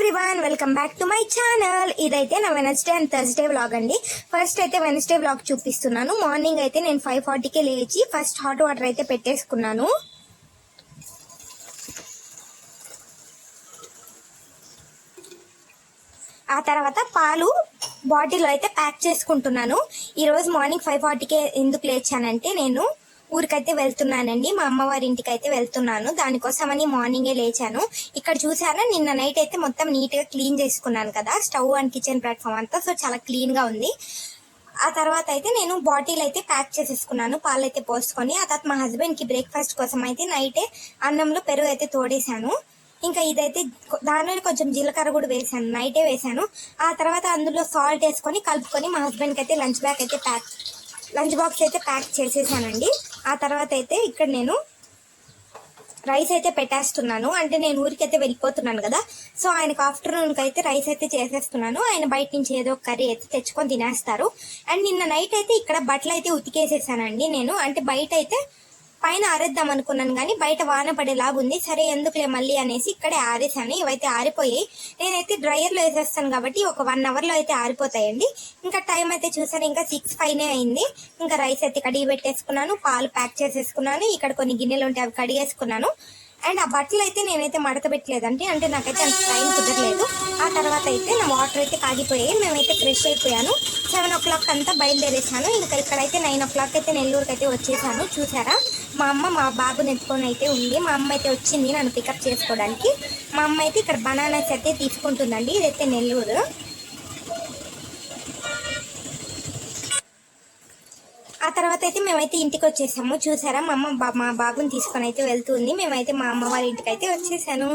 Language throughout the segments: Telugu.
Everyone, welcome back to my channel. ఇదైతే నా వెనస్డే అండ్ థర్స్డే వ్లాగ్ అండి. ఫస్ట్ అయితే వెనస్డే వ్లాగ్ చూపిస్తున్నాను. మార్నింగ్ అయితే నేను 5:40కే లేచి ఫస్ట్ హాట్ వాటర్ అయితే పెట్టేసుకున్నాను. ఆ తర్వాత పాలు బాటిల్ అయితే ప్యాక్ చేసుకుంటున్నాను. ఈరోజు మార్నింగ్ 5:40కే ఎందుకు లేచానంటే నేను ఊరికైతే వెళ్తున్నానండి, మా అమ్మవారి ఇంటికి అయితే వెళ్తున్నాను. దానికోసమని మార్నింగే లేచాను. ఇక్కడ చూసారా, నిన్న నైట్ అయితే మొత్తం నీట్ గా క్లీన్ చేసుకున్నాను కదా, స్టవ్ అండ్ కిచెన్ ప్లాట్ఫామ్ అంతా. సో చాలా క్లీన్ గా ఉంది. ఆ తర్వాత అయితే నేను బాటిల్ అయితే ప్యాక్ చేసేసుకున్నాను, పాలు అయితే పోసుకొని. ఆ తర్వాత మా హస్బెండ్ కి బ్రేక్ఫాస్ట్ కోసం అయితే నైటే అన్నంలో పెరుగు అయితే తోడేశాను. ఇంకా ఇదైతే దానిలో కొంచెం జీలకర్ర కూడా వేసాను, నైటే వేసాను. ఆ తర్వాత అందులో సాల్ట్ వేసుకొని కలుపుకొని మా హస్బెండ్ కి అయితే లంచ్ బాక్స్ అయితే ప్యాక్ చేసేసానండి. ఆ తర్వాత అయితే ఇక్కడ నేను రైస్ అయితే పెట్టేస్తున్నాను. అంటే నేను ఊరికైతే వెళ్ళిపోతున్నాను కదా, సో ఆయనకు ఆఫ్టర్నూన్కి అయితే రైస్ అయితే చేసేస్తున్నాను. ఆయన బయట నుంచి ఏదో ఒక కర్రీ అయితే తెచ్చుకొని తినేస్తారు. అండ్ నిన్న నైట్ అయితే ఇక్కడ బట్టలు అయితే ఉతికేసేసానండి నేను. అంటే బయట అయితే పైన ఆరేద్దాం అనుకున్నాను కానీ బయట వాన పడేలాగుంది. సరే ఎందుకులే మళ్ళీ అనేసి ఇక్కడే ఆరేసాను. ఇవైతే ఆరిపోయాయి. నేనైతే డ్రైయర్లో వేసేస్తాను కాబట్టి ఒక 1 అవర్లో అయితే ఆరిపోతాయండి. ఇంకా టైం అయితే చూసాను, ఇంకా 6:05 అయింది. ఇంకా రైస్ అయితే కడిగి పెట్టేసుకున్నాను, పాలు ప్యాక్ చేసేసుకున్నాను. ఇక్కడ కొన్ని గిన్నెలు ఉంటే అవి కడిగేసుకున్నాను. అండ్ ఆ బట్టలు అయితే నేనైతే మడత పెట్టలేదండి, అంటే నాకైతే అంత టైం కుదరలేదు. ఆ తర్వాత అయితే నా వాటర్ అయితే కాగిపోయాయి. మేమైతే ఫ్రెష్ అయిపోయాను. 7 o'clock అంతా బయలుదేరేసాను. ఇంకా ఇక్కడైతే 9 o'clock అయితే నెల్లూరుకి అయితే వచ్చేసాను. చూసారా, మా అమ్మ మా బాబుని ఎత్తుకొని అయితే ఉంది. మా అమ్మ అయితే వచ్చింది నన్ను పికప్ చేసుకోవడానికి. మా అమ్మ అయితే ఇక్కడ బనానాస్ అయితే తీసుకుంటుందండి. ఇదైతే నెల్లూరు. ఆ తర్వాత అయితే మేమైతే ఇంటికి వచ్చేసాము. చూసారా, మా అమ్మ మా బాబుని తీసుకొని అయితే వెళ్తుంది. మేమైతే మా అమ్మ వాళ్ళ ఇంటికి అయితే వచ్చేసాను.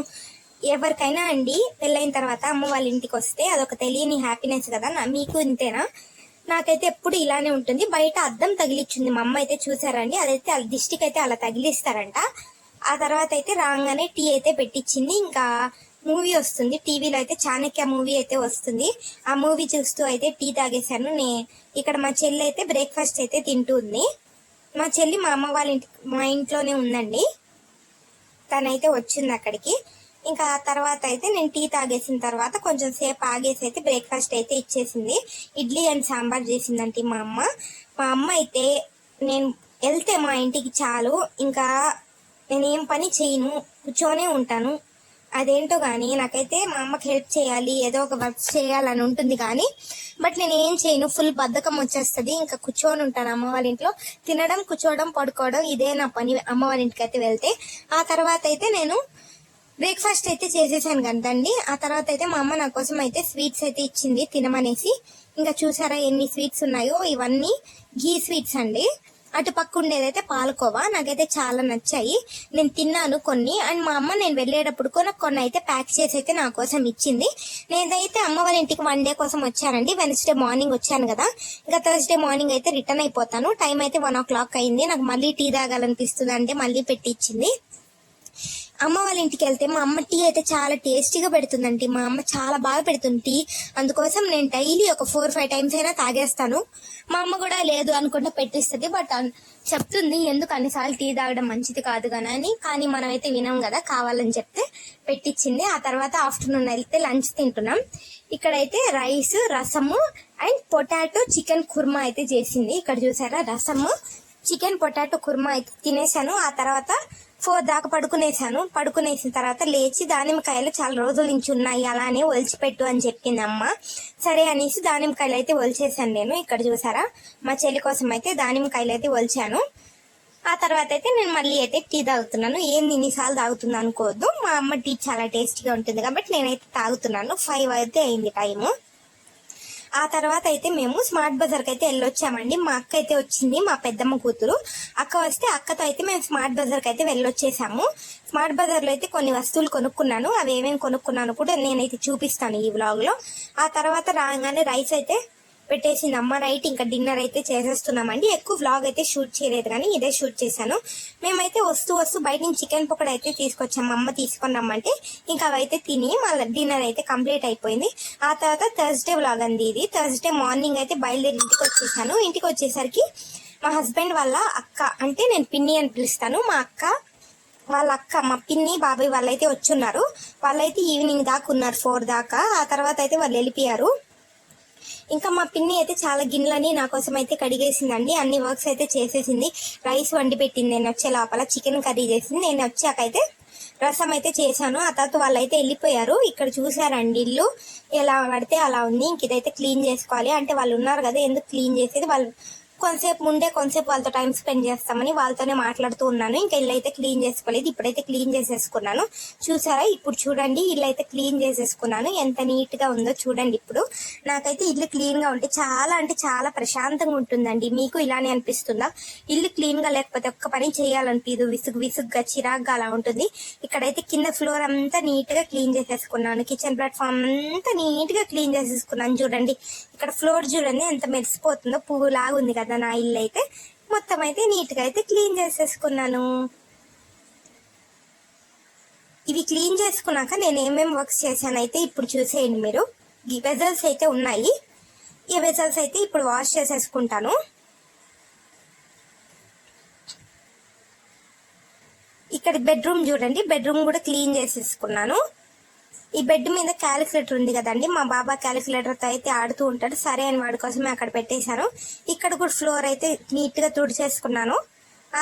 ఎవరికైనా అండి పెళ్ళైన తర్వాత అమ్మ వాళ్ళ ఇంటికి వస్తే అదొక తెలియని హ్యాపీనెస్ కదా. మీకు ఇంతేనా? నాకైతే ఎప్పుడు ఇలానే ఉంటుంది. బయట అద్దం తగిలిచ్చింది మా అమ్మ అయితే, చూసారండి. అదైతే దిష్టికి అయితే అలా తగిలిస్తారంట. ఆ తర్వాత అయితే రాగానే టీ అయితే పెట్టించింది. ఇంకా మూవీ వస్తుంది టీవీలో అయితే, చాణక్య మూవీ అయితే వస్తుంది. ఆ మూవీ చూస్తూ అయితే టీ తాగేశాను. ఇక్కడ మా చెల్లి అయితే బ్రేక్ఫాస్ట్ అయితే తింటుంది. మా చెల్లి మా అమ్మ వాళ్ళ మా ఇంట్లోనే ఉందండి. తనైతే వచ్చింది అక్కడికి. ఇంకా ఆ తర్వాత అయితే నేను టీ తాగేసిన తర్వాత కొంచెం సేపు ఆగేసి అయితే బ్రేక్ఫాస్ట్ అయితే ఇచ్చేసింది. ఇడ్లీ అండ్ సాంబార్ చేసిందంటే మా అమ్మ అయితే నేను వెళ్తే మా ఇంటికి చాలు, ఇంకా నేనేం పని చేయను, కూర్చొనే ఉంటాను. అదేంటో కానీ నాకైతే మా అమ్మకి హెల్ప్ చేయాలి, ఏదో ఒక వర్క్ చేయాలని ఉంటుంది కానీ బట్ నేను ఏం చేయను, ఫుల్ బద్ధకం వచ్చేస్తుంది. ఇంకా కూర్చొని ఉంటాను అమ్మ వాళ్ళ ఇంట్లో. తినడం, కూర్చోవడం, పడుకోవడం, ఇదే నా పని అమ్మ వాళ్ళ ఇంటికి అయితే వెళ్తే. ఆ తర్వాత అయితే నేను బ్రేక్ఫాస్ట్ అయితే చేసేసాను కదండి. ఆ తర్వాత అయితే మా అమ్మ నా కోసం అయితే స్వీట్స్ అయితే ఇచ్చింది తినమనేసి. ఇంకా చూసారా ఎన్ని స్వీట్స్ ఉన్నాయో, ఇవన్నీ ఘీ స్వీట్స్ అండి. అటు పక్క ఉండేదైతే పాలకోవా. నాకైతే చాలా నచ్చాయి, నేను తిన్నాను కొన్ని. అండ్ మా అమ్మ నేను వెళ్ళేటప్పుడు కొన్ని అయితే ప్యాక్ చేసి అయితే నా కోసం ఇచ్చింది. నేనైతే అమ్మ వాళ్ళ ఇంటికి 1 day కోసం వచ్చానండి. వెనస్డే మార్నింగ్ వచ్చాను కదా, ఇంకా థర్స్డే మార్నింగ్ అయితే రిటర్న్ అయిపోతాను. టైం అయితే 1 o'clock అయింది. నాకు మళ్ళీ టీ తాగాలనిపిస్తుంది అంటే మళ్ళీ పెట్టి ఇచ్చింది. అమ్మ వాళ్ళ ఇంటికి వెళ్తే మా అమ్మ టీ అయితే చాలా టేస్టీగా పెడుతుందండి. మా అమ్మ చాలా బాగా పెడుతుంది టీ. అందుకోసం నేను డైలీ ఒక 4-5 times అయినా తాగేస్తాను. మా అమ్మ కూడా లేదు అనుకుంటే పెట్టిస్తుంది, బట్ చెప్తుంది ఎందుకు అన్నిసార్లు టీ తాగడం మంచిది కాదు అని. కానీ మనం అయితే వినాం కదా, కావాలని చెప్తే పెట్టించింది. ఆ తర్వాత ఆఫ్టర్నూన్ అయితే లంచ్ తింటున్నాం. ఇక్కడైతే రైస్, రసము అండ్ పొటాటో చికెన్ కుర్మా అయితే చేసింది. ఇక్కడ చూసారా, రసము, చికెన్, పొటాటో కుర్మా అయితే తినేసాను. ఆ తర్వాత 4 దాకా పడుకునేసిన తర్వాత లేచి దానిమ్మకాయలు చాలా రోజుల నుంచి ఉన్నాయి, అలానే ఒలిచిపెట్టు అని చెప్పింది అమ్మ. సరే అనేసి దానిమ్మకాయలు అయితే ఒలిచేసాను నేను. ఇక్కడ చూసారా, మా చెల్లి కోసం అయితే దానిమ్మకాయలు అయితే ఒలిచాను. ఆ తర్వాత అయితే నేను మళ్ళీ అయితే టీ తాగుతున్నాను. ఏంది ఇన్నిసార్లు తాగుతుంది అనుకోవద్దు, మా అమ్మ టీ చాలా టేస్టీగా ఉంటుంది కాబట్టి నేనైతే తాగుతున్నాను. 5 అయితే అయింది టైము. ఆ తర్వాత అయితే మేము స్మార్ట్ బజార్కి అయితే వెళ్ళొచ్చామండి. మా అక్క అయితే వచ్చింది, మా పెద్దమ్మ కూతురు. అక్క వస్తే అక్కతో అయితే మేము స్మార్ట్ బజార్కి అయితే వెళ్ళొచ్చేసాము. స్మార్ట్ బజార్లో అయితే కొన్ని వస్తువులు కొనుక్కున్నాను. అవి ఏమేమి కొనుక్కున్నాను కూడా నేనైతే చూపిస్తాను ఈ వ్లాగ్లో. ఆ తర్వాత రాగానే రైస్ అయితే పెట్టేసింది అమ్మ. నైట్ ఇంకా డిన్నర్ అయితే చేసేస్తున్నామండి. ఎక్కువ వ్లాగ్ అయితే షూట్ చేయలేదు కానీ ఇదే షూట్ చేశాను. మేమైతే వస్తూ బయట నుంచి చికెన్ పకోడా అయితే తీసుకొచ్చాము. అమ్మ తీసుకొని రమ్మంటే ఇంకా అవైతే తిని మళ్ళీ డిన్నర్ అయితే కంప్లీట్ అయిపోయింది. ఆ తర్వాత థర్స్డే వ్లాగ్ అండి ఇది. థర్స్డే మార్నింగ్ అయితే బయలుదేరి ఇంటికి వచ్చేసాను. ఇంటికి వచ్చేసరికి మా హస్బెండ్ వాళ్ళ అక్క, అంటే నేను పిన్ని అని పిలుస్తాను, మా అక్క వాళ్ళ అక్క మా పిన్ని బాబాయ్ వాళ్ళైతే వచ్చున్నారు. వాళ్ళైతే ఈవినింగ్ దాకా ఉన్నారు, 4 దాకా. ఆ తర్వాత అయితే వాళ్ళు వెళ్ళిపోయారు. ఇంకా మా పిన్ని అయితే చాలా గిన్నెలని నా కోసం అయితే కడిగేసిందండి. అన్ని వర్క్స్ అయితే చేసేసింది. రైస్ వండి పెట్టింది నేను వచ్చే లోపల, చికెన్ కర్రీ చేసింది. నేను వచ్చాకైతే రసం అయితే చేశాను. ఆ తర్వాత వాళ్ళైతే వెళ్ళిపోయారు. ఇక్కడ చూసారండి ఇల్లు ఎలా పడితే అలా ఉంది. ఇంక ఇదైతే క్లీన్ చేసుకోవాలి. అంటే వాళ్ళు ఉన్నారు కదా, ఎందుకు క్లీన్ చేసేది, వాళ్ళు కొంతసేపు ముందే కొంతసేపు వాళ్ళతో టైం స్పెండ్ చేస్తామని వాళ్ళతోనే మాట్లాడుతూ ఉన్నాను. ఇంకా ఇల్లు అయితే క్లీన్ చేసుకోలేదు, ఇప్పుడైతే క్లీన్ చేసేసుకున్నాను. చూసారా, ఇప్పుడు చూడండి ఇల్లు అయితే క్లీన్ చేసేసుకున్నాను. ఎంత నీట్ గా ఉందో చూడండి. ఇప్పుడు నాకైతే ఇల్లు క్లీన్ గా ఉంటే చాలా అంటే చాలా ప్రశాంతంగా ఉంటుందండి. మీకు ఇలానే అనిపిస్తుందా? ఇల్లు క్లీన్ గా లేకపోతే ఒక్క పని చేయాలనిపించదు, విసుగ్గా చిరాగ్గా అలా ఉంటుంది. ఇక్కడైతే కింద ఫ్లోర్ అంతా నీట్ గా క్లీన్ చేసేసుకున్నాను. కిచెన్ ప్లాట్ఫామ్ అంతా నీట్ గా క్లీన్ చేసేసుకున్నాను. చూడండి ఇక్కడ ఫ్లోర్ చూడండి ఎంత మెరిసిపోతుందో, పువ్వు లాగా ఉంది కదా నా ఇల్లు అయితే. మొత్తం అయితే నీట్ గా అయితే క్లీన్ చేసేసుకున్నాను. ఇవి క్లీన్ చేసుకున్నాక నేను ఏమేమి వర్క్స్ చేశానైతే ఇప్పుడు చూసేయండి మీరు. ఈ వెజల్స్ అయితే ఉన్నాయి, ఈ వెజల్స్ అయితే ఇప్పుడు వాష్ చేసేసుకుంటాను. ఇక్కడ బెడ్రూమ్ చూడండి, బెడ్రూమ్ కూడా క్లీన్ చేసేసుకున్నాను. ఈ బెడ్ మీద క్యాలిక్యులేటర్ ఉంది కదండి, మా బాబా క్యాలిక్యులేటర్తో అయితే ఆడుతూ ఉంటాడు. సరే అని వాడి కోసమే అక్కడ పెట్టేశాను. ఇక్కడ కూడా ఫ్లోర్ అయితే నీట్ గా తుడిచేసుకున్నాను.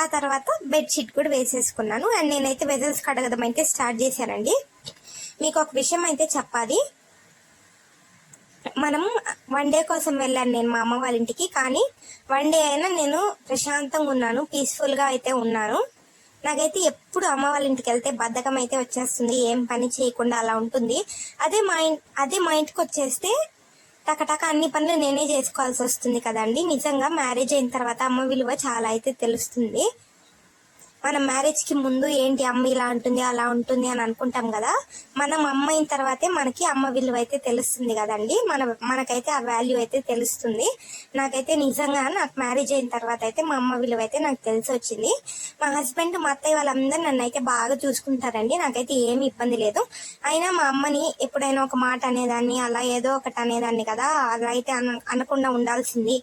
ఆ తర్వాత బెడ్షీట్ కూడా వేసేసుకున్నాను. అండ్ నేనైతే వెజల్స్ కడగడం అయితే స్టార్ట్ చేశానండి. మీకు ఒక విషయం అయితే చెప్పాలి. మనం 1 డే కోసం వెళ్ళాను నేను మా అమ్మ వాళ్ళ ఇంటికి. కానీ 1 డే అయినా నేను ప్రశాంతంగా ఉన్నాను, పీస్ఫుల్ గా అయితే ఉన్నాను. నాకైతే ఎప్పుడు అమ్మ వాళ్ళ ఇంటికి వెళ్తే బద్ధకం అయితే వచ్చేస్తుంది, ఏం పని చేయకుండా అలా ఉంటుంది. అదే మా ఇంటికి వచ్చేస్తే టకటక అన్ని పనులు నేనే చేసుకోవాల్సి వస్తుంది కదండి. నిజంగా మ్యారేజ్ అయిన తర్వాత అమ్మ విలువ చాలా అయితే తెలుస్తుంది. మనం మ్యారేజ్ కి ముందు ఏంటి అమ్మ ఇలా ఉంటుంది అలా ఉంటుంది అని అనుకుంటాం కదా, మనం అమ్మ అయిన తర్వాతే మనకి అమ్మ విలువ అయితే తెలుస్తుంది కదండి. మనకైతే ఆ వాల్యూ అయితే తెలుస్తుంది. నాకైతే నిజంగా నాకు మ్యారేజ్ అయిన తర్వాత అయితే మా అమ్మ విలువ అయితే నాకు తెలిసి వచ్చింది. మా హస్బెండ్ మా అత్తయ్య వాళ్ళందరూ నన్ను అయితే బాగా చూసుకుంటారండి, నాకైతే ఏమి ఇబ్బంది లేదు. అయినా మా అమ్మని ఎప్పుడైనా ఒక మాట అనేదాన్ని, అలా ఏదో ఒకటి అనేదాన్ని కదా, అలా అయితే అనకుండా ఉండాల్సింది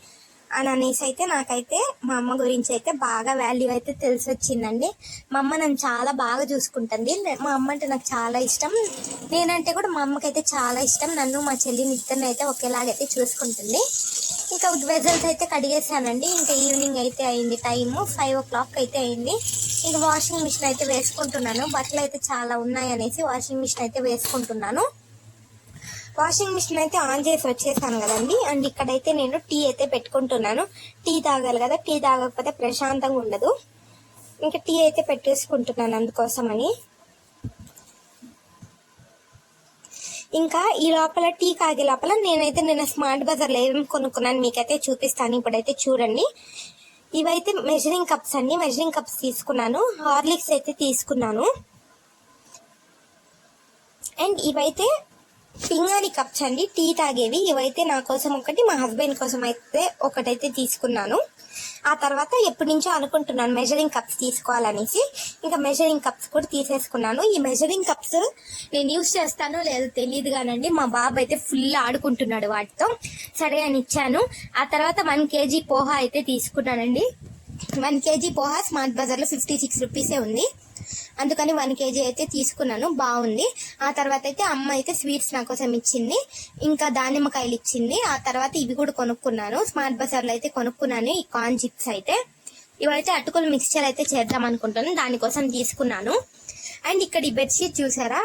అని అనేసి అయితే నాకైతే మా అమ్మ గురించి అయితే బాగా వాల్యూ అయితే తెలిసి వచ్చిందండి. మా అమ్మ నన్ను చాలా బాగా చూసుకుంటుంది. మా అమ్మ అంటే నాకు చాలా ఇష్టం, నేనంటే కూడా మా అమ్మకైతే చాలా ఇష్టం. నన్ను మా చెల్లిని ఇద్దరిని అయితే ఒకేలాగైతే చూసుకుంటుంది. ఇంకా వెజల్స్ అయితే కడిగేసానండి. ఇంకా ఈవినింగ్ అయితే అయింది, టైము 5 o'clock అయితే అయింది. ఇంకా వాషింగ్ మిషన్ అయితే వేసుకుంటున్నాను. బట్టలు అయితే చాలా ఉన్నాయి అనేసి వాషింగ్ మిషన్ అయితే వేసుకుంటున్నాను. వాషింగ్ మిషన్ అయితే ఆన్ చేసి వచ్చేసాను కదండి. అండ్ ఇక్కడైతే నేను టీ అయితే పెట్టుకుంటున్నాను. టీ తాగాలి కదా, టీ తాగకపోతే ప్రశాంతంగా ఉండదు. ఇంకా టీ అయితే పెట్టేసుకుంటున్నాను అందుకోసమని. ఇంకా ఈ లోపల టీ కాగే లోపల నేనైతే నిన్న స్మార్ట్ బజార్లో ఏమేమి కొనుక్కున్నాను మీకైతే చూపిస్తాను. ఇప్పుడైతే చూడండి, ఇవైతే మెజరింగ్ కప్స్ అండి. మెజరింగ్ కప్స్ తీసుకున్నాను. హార్లిక్స్ అయితే తీసుకున్నాను. అండ్ ఇవైతే పింగాణి కప్స్ అండి, టీ తాగేవి. ఇవైతే నా కోసం ఒకటి, మా హస్బెండ్ కోసం అయితే ఒకటైతే తీసుకున్నాను. ఆ తర్వాత ఎప్పటి నుంచో అనుకుంటున్నాను మెజరింగ్ కప్స్ తీసుకోవాలనేసి. ఇంకా మెజరింగ్ కప్స్ కూడా తీసేసుకున్నాను. ఈ మెజరింగ్ కప్స్ నేను యూజ్ చేస్తానో లేదో తెలియదు కానండి, మా బాబు అయితే ఫుల్ ఆడుకుంటున్నాడు వాటితో. సరే అని ఇచ్చాను. ఆ తర్వాత 1 kg పోహా అయితే తీసుకున్నానండి. 1 kg పోహా స్మార్ట్ బజార్లో 56 రూపీసే ఉంది, అందుకని 1 kg అయితే తీసుకున్నాను. బాగుంది. ఆ తర్వాత అయితే అమ్మ అయితే స్వీట్స్ నా కోసం ఇచ్చింది, ఇంకా దానిమ్మకాయలు ఇచ్చింది. ఆ తర్వాత ఇవి కూడా కొనుక్కున్నాను, స్మార్ట్ బజార్లో అయితే కొనుక్కున్నాను. ఈ కార్న్ చిప్స్ అయితే ఇవైతే అటుకులు మిక్స్చర్ అయితే చేద్దాం అనుకుంటాను, దానికోసం తీసుకున్నాను. అండ్ ఇక్కడ ఈ బెడ్షీట్ చూసారా,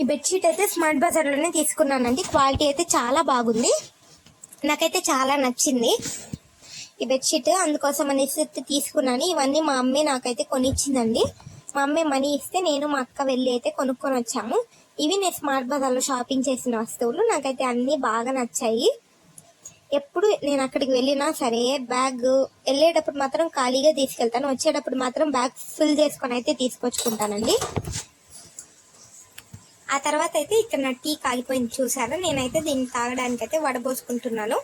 ఈ బెడ్షీట్ అయితే స్మార్ట్ బజార్లోనే తీసుకున్నానండి. క్వాలిటీ అయితే చాలా బాగుంది, నాకైతే చాలా నచ్చింది ఈ బెడ్షీట్. అందుకోసం అనేసి తీసుకున్నాను. ఇవన్నీ మా అమ్మే నాకైతే కొనిచ్చిందండి. మా అమ్మే మనీ ఇస్తే నేను మా అక్క వెళ్ళి అయితే కొనుక్కొని వచ్చాము. ఇవి నేను స్మార్ట్ బజార్లో షాపింగ్ చేసిన వస్తువులు. నాకైతే అన్ని బాగా నచ్చాయి. ఎప్పుడు నేను అక్కడికి వెళ్ళినా సరే బ్యాగ్ వెళ్ళేటప్పుడు మాత్రం ఖాళీగా తీసుకెళ్తాను, వచ్చేటప్పుడు మాత్రం బ్యాగ్ ఫుల్ చేసుకొని అయితే తీసుకొచ్చుకుంటానండి. ఆ తర్వాత అయితే ఇక్కడ నా టీ కాగిపోయింది చూసారా, నేనైతే దీన్ని తాగడానికి అయితే వడబోసుకుంటున్నాను.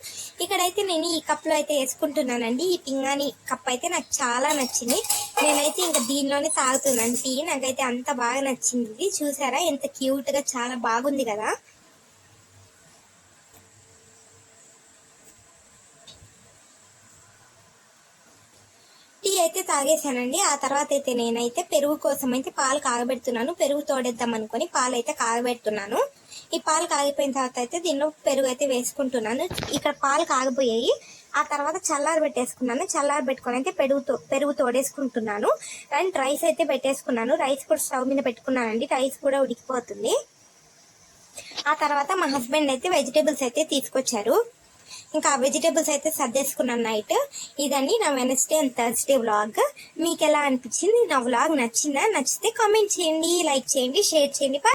ఇక్కడైతే నేను ఈ కప్లో అయితే వేసుకుంటున్నానండి. ఈ పింగాణి కప్ అయితే నాకు చాలా నచ్చింది, నేనైతే ఇంకా దీనిలోనే తాగుతున్నాను టీ. నాకైతే అంత బాగా నచ్చింది. ఇది చూసారా ఎంత క్యూట్ గా, చాలా బాగుంది కదా. టీ అయితే తాగేసానండి. ఆ తర్వాత అయితే నేనైతే పెరుగు కోసం అయితే పాలు కాగబెడుతున్నాను. పెరుగు తోడేద్దాం అనుకుని పాలు అయితే కాగబెడుతున్నాను. ఈ పాలు కాగిపోయిన తర్వాత అయితే దీనిలో పెరుగు అయితే వేసుకుంటున్నాను. ఇక్కడ పాలు కాగిపోయాయి. ఆ తర్వాత చల్లారి పెట్టేసుకున్నాను. చల్లారి పెట్టుకొని అయితే పెరుగు తోడేసుకుంటున్నాను. అండ్ రైస్ అయితే పెట్టేసుకున్నాను. రైస్ కూడా స్టవ్ మీద పెట్టుకున్నానండి. రైస్ కూడా ఉడికిపోతుంది. ఆ తర్వాత మా హస్బెండ్ అయితే వెజిటేబుల్స్ అయితే తీసుకొచ్చారు. ఇంకా ఆ వెజిటేబుల్స్ అయితే సర్దేసుకున్నాను నైట్. ఇదండి నా వెనస్డే అండ్ థర్స్డే వ్లాగ్. మీకు ఎలా అనిపించింది? నా వ్లాగ్ నచ్చిందా? నచ్చితే కామెంట్ చేయండి, లైక్ చేయండి, షేర్ చేయండి.